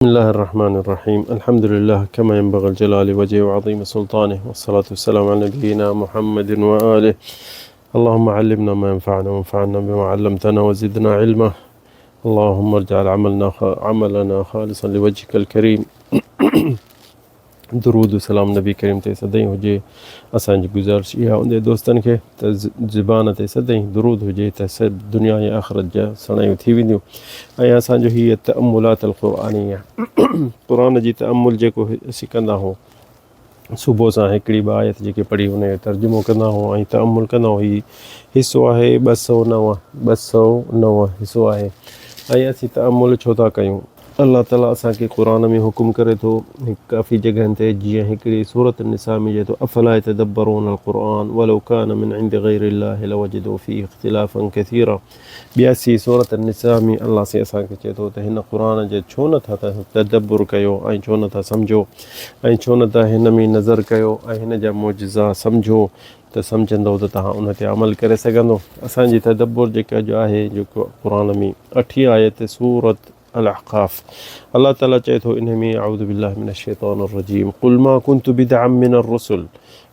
بسم الله الرحمن الرحيم. الحمد لله كما ينبغي الجلال وجهه وعظيم سلطانه، والصلاة والسلام على نبينا محمد وآله. اللهم علمنا ما ينفعنا وانفعنا بما علمتنا وزدنا علما. اللهم اجعل عملنا خالصا لوجهك الكريم. درود و سلام نبी करीम ते सदाईं हुजे। असांजी गुज़ारिश इहा हूंदी दोस्तनि खे त ज़ुबान ते सदाईं दुरूद हुजे त सभु दुनिया ऐं आख़िरत जा सणायूं थी वेंदियूं। ऐं असांजो हीअ तअम्मुलात क़ुरानिया क़ुरान जी तअम्मुल जेको असीं कंदा आहियूं, सुबुह सां हिकिड़ी ॿ आयत जेके पढ़ी हुन जो तर्जुमो कंदा आहियूं ऐं तअम्मुल कंदा आहियूं। हीअ हिसो आहे 209 हिसो आहे। ऐं असीं तअम्मुल छो था कयूं? अल्लाह ताला असांखे क़ुरान में हुकुम करे थो काफ़ी जॻहनि ते, जीअं हिकिड़ी सूरत निसा में चए थो अफ़ला यतदब्बरून अल-क़ुरआन वलौ कान मिन इंदि ग़ैरिल्लाहि लवजदू फ़ीहि इख़्तिलाफ़न कसीरा। 82 सूरत निसा में अल्लाह से असांखे चए थो त हिन क़ुरान जे छो नथा तदब्बुर कयो ऐं छो नथा सम्झो ऐं छो नथा हिन में नज़र कयो ऐं हिन जा मुअजिज़ा सम्झो, त सम्झंदो त तव्हां उन ते अमल करे सघंदो। असांजी तदब्बुर जेका जो आहे जेको क़ुरान में 8 आयत सूरत अल-अहक़ाफ़, अल्लाह ताला चए थो इन में अऊज़ु बिल्लाहि मिनश शैतानिर रजीम क़ुल मा कुन्तु बिदअम मिनर रुसुल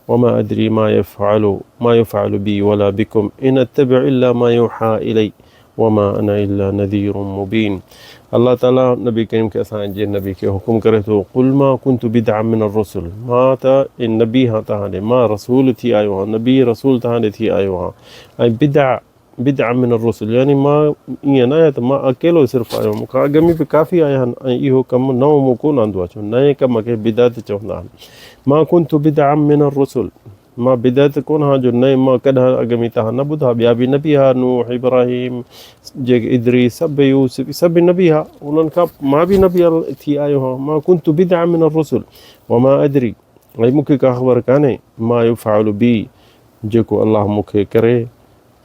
वमा अदरी मा युफ़अलु बी वला बिकुम इन अत्तबिउ इल्ला मा यूहा इलै वमा अना इल्ला नज़ीरुम मुबीन। अल्लाह ताला नबी करीम खे असांजे नबी खे हुकुम करे थो क़ुल मा कुन्तु बिदअम मिनर रुसुल, मां त नबी हां तव्हां ॾे, मां रसूल थी आयो आहियां, नबी रसूल तव्हां ॾे थी आयो आहियां। ऐं बिदअ मिनर रुसुल यानी मां ईअं न आहे त मां अकेलो सिर्फ़ु आहियो, मूंखां अॻ में बि काफ़ी आया आहिनि ऐं इहो कमु नओं मूं कोन आंदो आहे। छो नए कम खे बिदअत चवंदा आहिनि। मां कुन्तु बिदअम मिनर रुसुल, मां बिदअत कोन हा जो नए मां कॾहिं अॻ में तव्हां न ॿुधा। ॿिया बि नबी हा, नूह, इब्राहिम, जेके इदरीस, सभु यूसुफ, सभु नबी हा, उन्हनि खां मां बि नबी थी आयो आहियां। मां कुन्तु बिदअ मिनर रुसुल वमा अदरी, ऐं मूंखे का ख़बर कान्हे मा युफ़अलु बी, जेको अल्लाह मूंखे करे,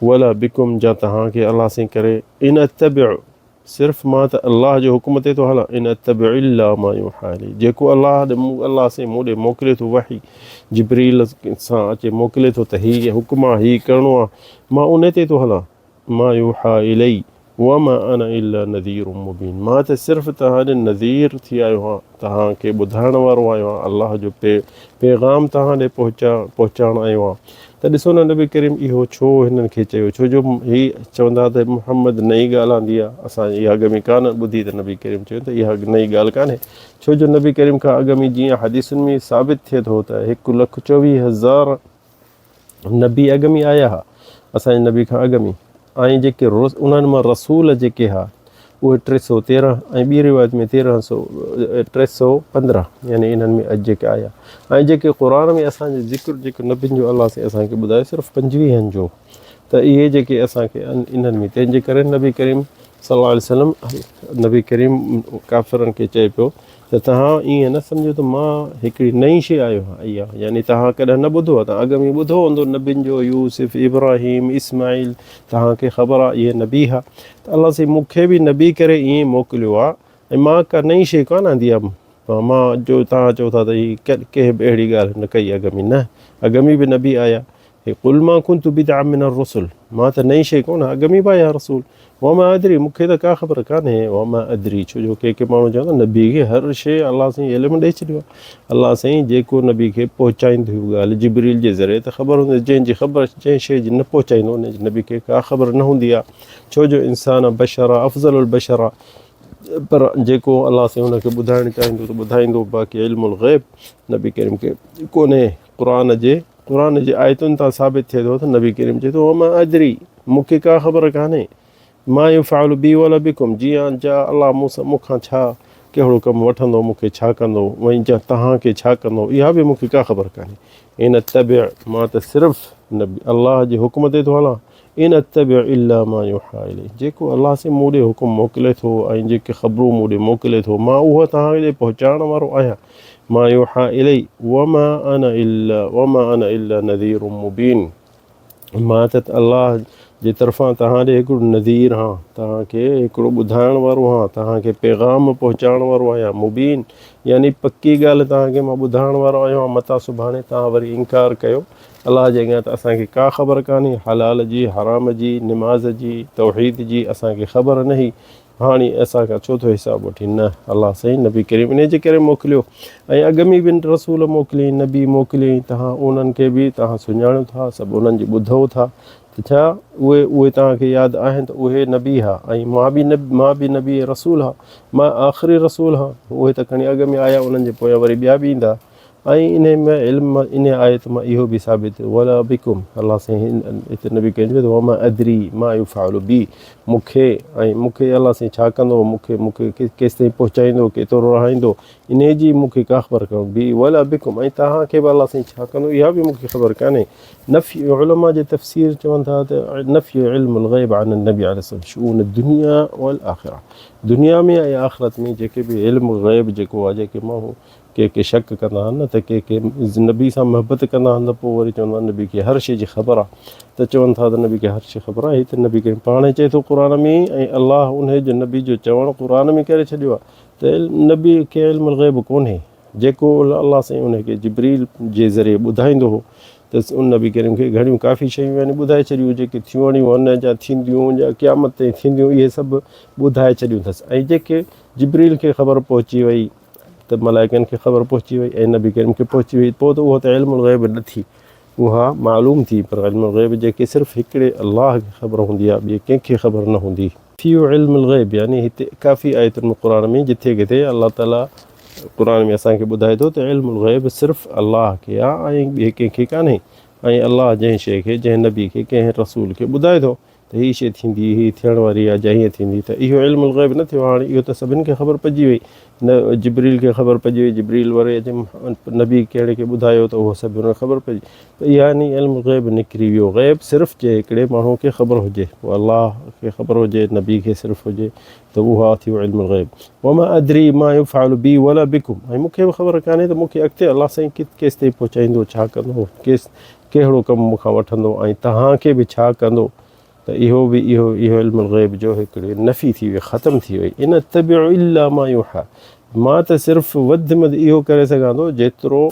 वला बिकुम, जा तव्हांखे अल्लाह सां करे। इन अत्तबिउ, सिर्फ़ु मां त अल्लाह जो हुकुम ते थो हलां। इन अत्तबिउ इल्ला मा यूहा इलै, जेको अल्लाह से मूं ॾे मोकिले थो वही, जिब्रील सां अचे मोकिले थो त हीअ हुकुम आहे, हीअ करिणो आहे, मां उन ते थो हलां। मा यूहा इलै वमा अना इल्ला नज़ीरुम मुबीन, मां त सिर्फ़ु तव्हां ॾे नज़ीर थी आयो आहियां, तव्हांखे ॿुधाइण वारो आयो आहियां, अल्लाह जो पैगाम तव्हां ॾे पहुचाइण आयो आहियां। त ॾिसो न नबी करीम इहो छो हिननि खे चयो? छो जो हीअ चवंदा त मुहम्मद नई ॻाल्हि आंदी आहे, असां इहा अॻ में कान ॿुधी, त नबी करीम चयो त इहा नई ॻाल्हि कान्हे। छो जो नबी करीम खां अॻ में जीअं हदीसुनि में साबित थिए थो त 1,24,000 नबी अॻ में आया हुआ असांजे नबी खां अॻ में, ऐं जेके उन्हनि मां रसूल जेके हा उहे 313, ऐं ॿी रिवायत में 315, यानी इन्हनि में अॼु जेके आया। ऐं जेके क़ुरान में असांजे ज़िक्र जेके नबियुनि जो अल्लाह से असांखे ॿुधायो सिर्फ़ु 25 जो, त इहे जेके असांखे इन्हनि में, तंहिंजे करे नबी करीम सल्लल्लाहु अलैहि वसल्लम, नबी करीम काफ़िरनि खे चए पियो त तव्हां ईअं न सम्झो त मां हिकिड़ी नई शइ आयो आहियां इहा, यानी तव्हां कॾहिं न ॿुधो आहे, तव्हां अॻ में ॿुधो हूंदो नबियुनि जो, यूसुफ, इब्राहिम, इस्माइल, तव्हांखे ख़बर आहे इहे नबी हा। त अल्लाह से मूंखे बि नबी करे ईअं मोकिलियो आहे, ऐं मां का नई शइ कान आंदी आहे। मां जो तव्हां चओ था त हीअ कंहिं बि अहिड़ी ॻाल्हि न कई अॻ में, न, अॻ में बि नबी आया। क़ुल मा कुन्तु बिदअ मिनर रुसुल, मां त नई शइ कोन, अॻ में बि आया रसूल। वमा अदरी, मूंखे त का ख़बर कान्हे। वमा अदरी, छो जो के माण्हू चवंदा नबी खे हर शइ अल्लाह साईं इल्मु ॾेई छॾियो आहे। अल्लाह साईं जेको नबी खे पहुचाईंदी ॻाल्हि जिब्रील जे ज़रिए त ख़बर हूंदी, जंहिंजी ख़बर जंहिं शइ जी न पहुचाईंदो उन नबी खे का ख़बर न हूंदी आहे। छो जो इंसान बशर आहे, अफ़ज़लुल बशर आहे, पर जेको अल्लाह साईं हुनखे ॿुधाइणु चाहींदो त ॿुधाईंदो, बाक़ी इल्मुल ग़ैब नबी करीम खे कोन्हे। क़ुरान जे आयतुनि तां साबित थिए थो त नबी करीम चए थो वमा अदरी, मूंखे का ख़बर कान्हे मा युफ़अलु बी वला बिकुम, जीअं जा अल्लाह मूंखां छा कहिड़ो कमु वठंदो, मूंखे छा कंदो, वहीं जा तव्हांखे छा कंदो, इहा बि मूंखे का ख़बर कान्हे। इन अत्तबिउ, मां त सिर्फ़ु नबी अल्लाह जे हुकुम ते थो हलां। इन अत्तबिउ इल्ला मा यूहा इलै, जेको अल्लाह से मूं ॾे हुकुम मोकिले थो ऐं जेके ख़बरूं मूं ॾे मोकिले थो, मां उहो तव्हां ॾे पहुचाइण वारो आहियां। मा यूहा इलै वमा अना इल्ला नज़ीरुम मुबीन, मां त अल्लाह जे तरफ़ां तव्हां ॾे हिकिड़ो नज़ीर हा, तव्हांखे हिकिड़ो ॿुधाइण वारो हा, तव्हांखे पैगाम पहुचाइण वारो आहियां। मुबीन यानी पकी ॻाल्हि तव्हांखे मां ॿुधाइण वारो आहियां। मता सुभाणे तव्हां वरी इनकार कयो अल्लाह जे अॻियां त असांखे का ख़बर कान्हे, हलाल जी, हराम जी, निमाज़ जी, तौहीद जी असांखे ख़बर न हुई, हाणे असांखां छो थो हिसाब वठी? न, अलाह साईं नबी करीम इन जे करे मोकिलियो ऐं अॻ में बि रसूल मोकिलियईं, नबी मोकिलियईं, तव्हां उन्हनि खे बि तव्हां सुञाणो था, सभु उन्हनि जी ॿुधो था त छा उहे तव्हांखे यादि आहिनि त उहे नबी हुआ ऐं मां बि नबी रसूल हा, मां आख़िरी रसूल हा। उहे त खणी अॻ में आया, उन्हनि जे पोयां वरी ॿिया बि ईंदा। ऐं इन में इल्मु इन आयत मां इहो बि साबित वला बिकुम, अलाह साईं हिते नबी कंहिंजो त वमा अदरी मां युफ़अलु बी, मूंखे अलाह साईं छा कंदो, मूंखे केसि ताईं पहुचाईंदो, केतिरो रहाईंदो, इन जी मूंखे का ख़बर कोन्हे। बी वला बिकुम, ऐं तव्हांखे बि अलाह साईं छा कंदो इहा बि मूंखे ख़बर कान्हे। नफ़ी उलमा जे तफ़सीर चवनि था त नफ़ी इल्मुल ग़ैब अन नबी अलैहि शऊन दुनिया वल आख़िरा, दुनिया में ऐं आख़िरत में जेके बि इल्मु ग़ैब जेको आहे, जेके माण्हू के शक कंदा आहिनि न त के नबी सां मोहबत कंदा आहिनि त पोइ वरी चवंदा आहिनि नबी खे हर शइ जी ख़बर आहे, त चवनि था त नबी खे हर शइ ख़बर आहे। हिते नबी खे पाण चए थो क़ुर में, ऐं अलाह उन जो नबी जो चवणु क़ुर में करे छॾियो आहे त नबी खे इल्मुल ग़ैब कोन्हे। जेको अलाह साईं उनखे जिब्रील जे ज़रिए ॿुधाईंदो हो त उन नबी करीम खे घणियूं काफ़ी शयूं आहिनि ॿुधाए छॾियूं, जेके थियणियूं अन जा थींदियूं या क़यामत ताईं थींदियूं, इहे सभु ॿुधाए छॾियूं अथसि। ऐं जेके जिब्रील खे ख़बर पहुची वई त मलाइकनि खे ख़बर पहुची वई ऐं नबी करीम खे पहुची वई, पोइ त उहो त इल्मुल ग़ैब न थी, उहा मालूम थी। पर इल्मुल ग़ैब जेके सिर्फ़ु हिकिड़े अलाह खे ख़बर हूंदी आहे, ॿिए कंहिंखे ख़बर न हूंदी। फी इल्मुल ग़ैब यानी हिते काफ़ी आयतुनि में क़ुर में जिथे किथे अलाह ताला क़ुर में असांखे ॿुधाए थो त इल्मुल ग़ैब सिर्फ़ु अलाह खे आहे ऐं ॿिए कंहिंखे कान्हे। ऐं अलाह जंहिं शइ खे, जंहिं नबी खे, कंहिं रसूल खे ॿुधाए थो त हीअ शइ थींदी, हीअ थियण वारी आहे, या हीअं थींदी, त इहो इल्मुल ग़ैब न थियो। हाणे इहो त सभिनि खे ख़बर पइजी वई, न जिब्रील खे ख़बर पइजी वई, जिब्रील वरी नबी कहिड़े खे ॿुधायो त उहो सभु हुनखे ख़बर पइजी, त इहा नी इल्मुल ग़ैब निकिरी वियो। ग़ैब सिर्फ़ु जे हिकिड़े माण्हू खे ख़बर हुजे, पोइ अलाह खे ख़बर हुजे, नबी खे सिर्फ़ु हुजे, त उहा थियो इल्मुल ग़ैब। वमा अदरी मां युफ़अलु बी वला बिकुम, ऐं मूंखे बि ख़बर कान्हे त मूंखे अॻिते अलाह साईं केसि ताईं पहुचाईंदो, छा कंदो, कहिड़ो कमु मूंखां वठंदो ऐं तव्हांखे बि छा कंदो। त इहो इल्मुल ग़ैब जो हिकिड़ी नफ़ी थी वई, ख़तमु थी वई। इन तबिउ इल्ला मा युहा, मां त सिर्फ़ु वधि में वधि इहो करे सघां थो जेतिरो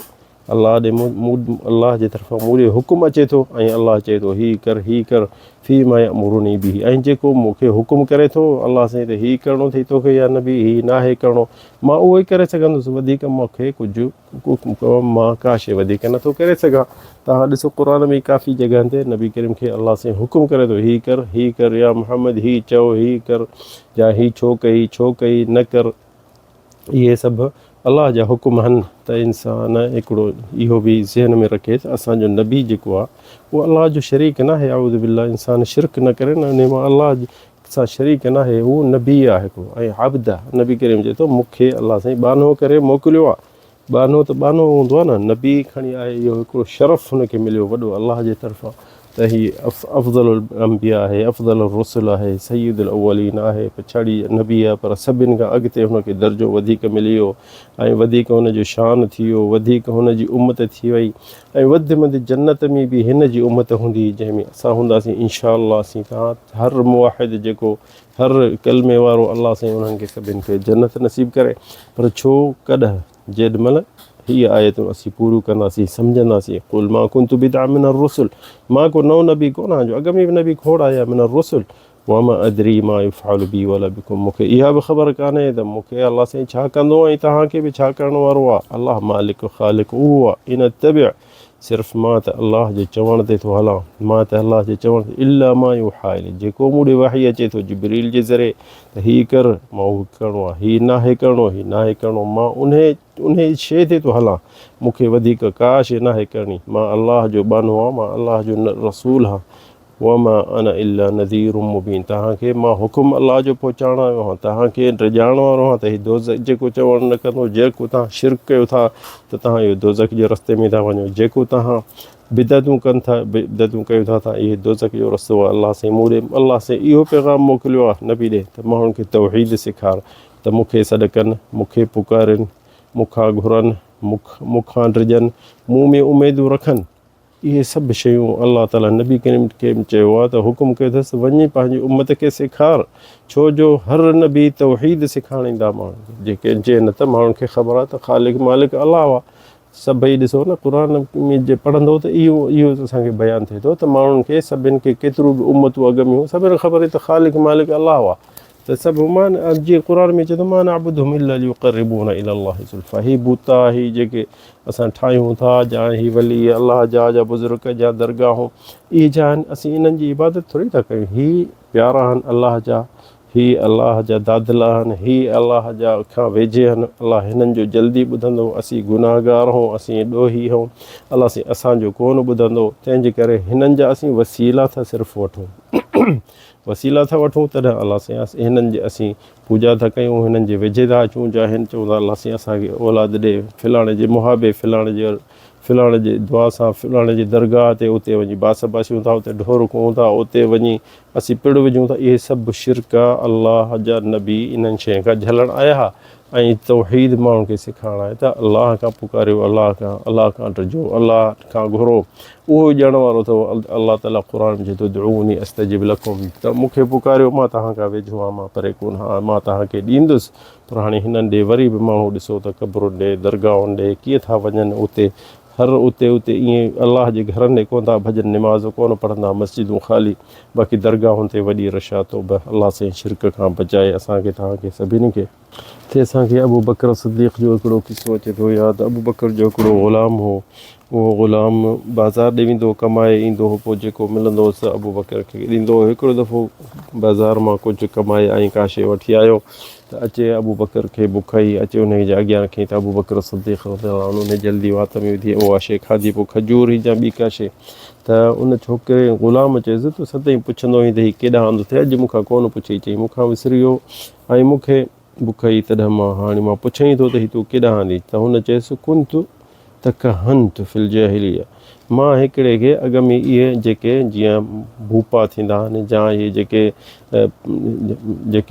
अलाह अलाह जे तरफ़ां मूं हुकुम अचे थो, ऐं अलाह चए थो हीअ कर फ़ी मा यअमुरुनी बिही, ऐं जेको मूंखे हुकुम करे थो अलाह साईं त हीअ करिणो अथई तोखे या नबी, हीअ नाहे करिणो, मां उहो ई करे सघंदुसि। वधीक मूंखे मां का शइ वधीक नथो करे सघां। तव्हां ॾिसो क़ुर में काफ़ी जॻहनि ते नबी करीम खे अलाह साईं हुकुम करे थो, हीअ कर या मुहम्मद हीअ चओ, हीअ कर, या हीअ छो कई न कर। इहे सभु अलाह जा हुकुम आहिनि। त इंसान हिकिड़ो इहो बि ज़हन में रखे त असांजो नबी जेको आहे उहो अलाह जो शरीक न आहे। आऊज़ बिल्लाह, इंसान शिरक न करे न, उन मां अलाह सां शरीक न आहे, उहो नबी आहे हिकिड़ो ऐं आबिद आहे। नबी करीम चए थो मूंखे अलाह साईं बानो करे मोकिलियो आहे। बानो त बानो हूंदो आहे न, नबी खणी आहे, इहो हिकिड़ो शरफ़ हुनखे मिलियो वॾो अलाह जे तरफ़ां, त हीअ अफ़ज़लुल अंबिया आहे, अफ़ज़लुर रुसुल आहे, सय्यिदुल अव्वलीन आहे, पछाड़ी नबी आहे, पर सभिनि खां अॻिते हुनखे दर्जो वधीक मिली वियो ऐं वधीक हुनजो शान थी वियो, वधीक हुनजी उम्मत थी वई। ऐं वधि में वधि जन्नत में बि हिन जी उम्मत हूंदी, जंहिंमें असां हूंदासीं इंशा अल्लाह। असीं तव्हां हर मुवाहिद जेको हर कलमे वारो अलाह साईं उन्हनि खे सभिनि खे जन्नत नसीब करे। पर छो कॾहिं जेॾीमहिल हीअ आयतूं असीं पूरियूं कंदासीं, सम्झंदासीं। कुल मां कुन्तु बिदअ मिनर रुसुल, मां को नओं नबी कोन आहियां, जो अॻ में बि नबी खोड़ आया मिनर रुसुल, वमा अदरी मां युफ़अलु बी वला बिकुम, मूंखे इहा बि ख़बर कान्हे त मूंखे अलाह साईं छा कंदो ऐं तव्हांखे बि छा करण वारो आहे। अलाह मालिक ख़ालिक उहो आहे। इन तबिअ, सिर्फ़ु मां त अलाह जे चवण ते थो हलां, मां त अलाह जे चवण ते, इल्ला मां युहा इलैहि, जेको मूं ॾे वही अचे थो जिब्रील जे ज़रिए त हीअ कर, मां उहो करिणो आहे, हीअ नाहे करिणो, मां उन शइ ते थो हलां। मूंखे वधीक का शइ नाहे करणी, मां अलाह जो बानो आहियां, मां अलाह जो रसूल आहियां। वमा अना इल्ला नज़ीरुम मुबीन, तव्हांखे मां हुकुम अलाह जो पहुचाइणो आहियो, तव्हांखे डिॼाइण वारो आहियां त हीअ दोज़ख जेको चवणु न कंदो, जेको तव्हां शिरक कयो था त तव्हां इहो दोज़ख जे रस्ते में था वञो, जेको तव्हां बिदअतूं कयो था तव्हां इहे दोज़ख जो रस्तो आहे। अलाह साईं मूं ॾे अलाह साईं इहो पैगाम मोकिलियो आहे नबी ॾे त माण्हुनि खे तौहीद सेखार, त मूंखे सॾु कनि, मूंखे पुकारनि, मूंखां घुरनि, मूंखां डिॼनि, मूं में उमेदूं रखनि। इहे सभु शयूं अलाह ताला नबी करीम खे चयो आहे त हुकुम कयो अथसि वञी पंहिंजी उम्मत खे सेखार। छो जो हर नबी तौहीद सेखारींदा माण्हुनि जेके न त माण्हुनि खे ख़बर आहे त ख़ालिक मालिक अलाह आहे। सभई ॾिसो न क़ुर में जे पढ़ंदो त इहो असांखे बयानु थिए थो त माण्हुनि खे सभिनि खे केतिरो बि उम्मतूं अॻ में हुयूं सभिनि खे ख़बर आहे त ख़ालिक मालिक अलाह आहे। त त सभु जीअं क़ुर में चए थो मा नअबुदुहुम इल्ला लियुक़र्रिबूना इलल्लाहि ज़ुल्फ़ा। ही बूता ही जेके असां ठाहियूं था या ही वली अलाह जा बुज़ुर्ग जा दरगाहूं, इहे जा आहिनि, असीं इन्हनि जी इबादत थोरी था कयूं। ही प्यारा आहिनि अलाह जा, ही अलाह जा दादिला आहिनि, ही अलाह जा खां वेझे आहिनि। अलाह हिननि जो जल्दी ॿुधंदो, असीं गुनाहगार हूं, असीं ॾोही हूं, अलाह असांजो कोन ॿुधंदो। तंहिंजे करे हिननि जा असीं वसीला था सिर्फ़ु वठूं वसीला था वठूं, तॾहिं अलाह साईं हिननि जी असीं पूॼा था कयूं, हिननि जे वेझे था अचूं। जा हिन चऊं था अलाह साईं असांखे औलाद ॾे, फिलाणे जे मुहाबे, फिलाणे जे दुआ सां फिलाणे जी दरगाह ते उते वञी बास बासियूं था, उते ढोर कूं था, उते वञी असीं पिड़ विझूं था। इहे सभु शिरक आहे। अलाह जा नबी इन्हनि शयुनि खां झलण आया हुआ ऐं तौहीद माण्हुनि खे सेखारणु आहे त अलाह खां पुकारियो, अलाह खां डिॼो, अलाह खां घुरो। उहो ॼण वारो अथव। अलाह ताला क़ुर में चए थो दुऊनी अस्तजिब लकुम, त मूंखे पुकारियो मां तव्हां खां वेझो आहियां, मां परे कोन आहियां, मां तव्हांखे ॾींदुसि। पर हाणे हिननि ॾे वरी बि माण्हू ॾिसो त क़बरुनि ॾे, दरगाहुनि ॾे कीअं था वञनि, उते ईअं अलाह जे घरनि ॾे कोन था भॼन, निमाज़ कोन पढ़ंदा, मस्जिदूं ख़ाली, बाक़ी दरगाहुनि ते वॾी रशा थो। अलाह साईं शिरक खां बचाए असांखे, तव्हांखे सभिनी खे। ते असांखे अबू बकर सिद्दीक़ जो हिकिड़ो किसो अचे थो यादि। अबू बकर जो हिकिड़ो ग़ुलाम हो, उहो ग़ुलाम बाज़ार ॾे वेंदो, कमाए ईंदो हो, पोइ जेको मिलंदो हुअसि अबू बकर खे ॾींदो हो। हिकिड़ो दफ़ो बाज़ार मां कुझु कमाए ऐं का शइ वठी आयो त अचे अबू बकर खे बुख ई अचे, उन जे अॻियां रखी त अबू बकर सिद्दीक़ उन जल्दी वात में विधी उहा शइ खाधी। पोइ खजूर ई या ॿी का शइ, त उन छोकिरे ग़ुलाम चएसि त सदाईं पुछंदो हुई त हीउ केॾां आंदो थिए, अॼु मूंखां कोन पुछी, चई मूंखां विसरी वियो ऐं मूंखे बुख ई, तॾहिं हाणे मां पुछां थो त हीउ तूं केॾां आंदी। त हुन चएसि कुंतु तकहंतु फिल जाहिलिया, मां हिकिड़े खे अॻ में इहे जेके जीअं भूपा थींदा आहिनि या इहे जेके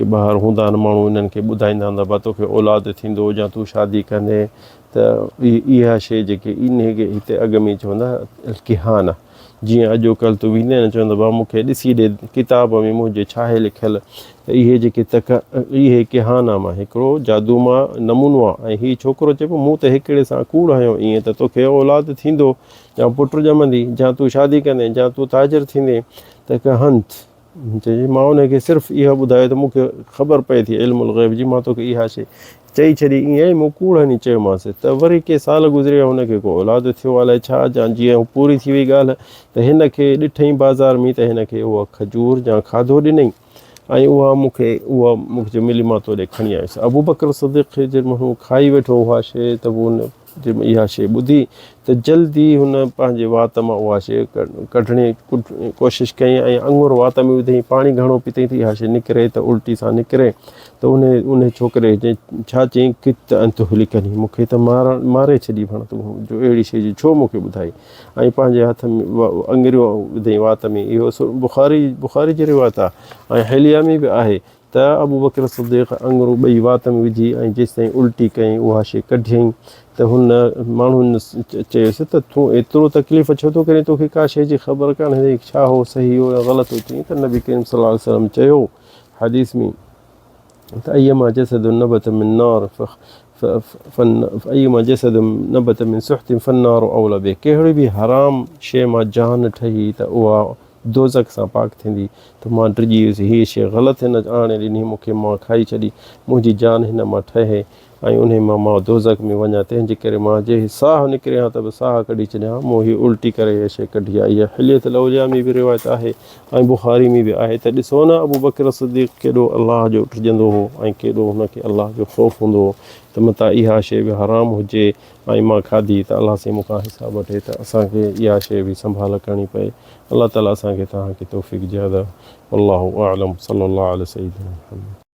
ॿाहिरि हूंदा आहिनि माण्हू, इन्हनि खे ॿुधाईंदा आहिनि भाई तोखे औलाद थींदो या तूं शादी कंदे, त इहा शइ जेके इन खे हिते अॻ में चवंदा किहाना। जीअं अॼुकल्ह तूं वेंदे न चवंदो भाउ मूंखे ॾिसी ॾे किताब में मुंहिंजे छा आहे लिखियलु, त इहे जेके इहे किहाना मां हिकिड़ो जादू मां नमूनो आहे। ऐं हीउ छोकिरो चए पियो मूं त हिकिड़े सां कूड़ हयो, ईअं त तोखे औलाद थींदो या पुट ॼमंदी या तूं शादी कंदे या तूं ताजिर थींदे, त हंत चई मां उनखे सिर्फ़ु इहा ॿुधायो त मूंखे ख़बर पए थी इल्मुल ग़ैब जी, मां तोखे इहा शइ चई छॾी, ईअं ई मूं कूड़ हणी चयोमांसि। त वरी के साल गुज़रिया, हुनखे को औलाद थियो अलाए छा, या जीअं पूरी थी वई ॻाल्हि त हिन खे ॾिठईं बाज़ार में त हिन खे उहा खजूर या खाधो ॾिनई ऐं उहा मूंखे मिली, मां तोॾे खणी आयुसि। अबू बकर सिद्दीक़ जे माण्हू खाई वेठो उहा शइ, त उन इहा शइ ॿुधी त जल्दी हुन पंहिंजे वात मां उहा शइ कढण जी कोशिशि कई ऐं अंगूर वात में विधई, पाणी घणो पीतई त इहा शइ निकिरे, त उल्टी सां निकिरे। त उन छोकिरे छा चयईं कित अंत हुलिकनी, मूंखे त मारे छॾी भण तूं, जो अहिड़ी शइ जी छो मूंखे ॿुधाई, ऐं पंहिंजे हथ में अंगूरियो विधई वात में। इहो बुखारी जी रिवायत आहे ऐं हलिया में बि आहे त अबू बकर सिद्दीक़ अंगूर ॿई वात में विझी ऐं जेसिताईं उल्टी कयईं उहा शइ कढियईं, त हुन माण्हुनि चयुसि त तूं एतिरो तकलीफ़ छो थो करे, तोखे का शइ जी ख़बर कान्हे छा हो सही हो या ग़लति हो। चयईं त नबी करीम सल्लल्लाहु अलैहि वसल्लम चयो हदीस में त अय्युमा जसदुन नबत मिन नार अय्युमा जसदुन नबत मिन सुहतिन फन्नारु औला बिही, कहिड़ी बि हराम शइ मां जान ठही त उहा दोज़ख सां पाक थींदी। त मां डिॼी वियुसि, हीअ शइ ग़लति हिन आणे ॾिनी मूंखे, मां खाई छॾी, मुंहिंजी जान हिन मां ठहे ऐं उन मां दोज़ख में वञा, तंहिंजे करे मां जे साहु निकिरे हा त बि साहु कढी छॾियां, मूं हीअ उल्टी करे इहा शइ कढी आहे। इहा हिलियत लौलिया में बि रिवायत आहे ऐं बुखारी में बि आहे। त ॾिसो न अबू बकर सिद्दीक़ केॾो अलाह जो टिजंदो हो ऐं केॾो हुनखे अलाह जो ख़ौफ़ हूंदो हो, त मता इहा शइ बि हराम हुजे ऐं मां खाधी त अलाह साईं मूंखां हिसाब वठे, त असांखे इहा शइ बि संभाल करणी पए। अलाह ताला असांखे तव्हांखे तौफ़ीक़ ॾियां। अल्लाहु अअलम सल्लल्लाहु अला सय्यिदिना मुहम्मद।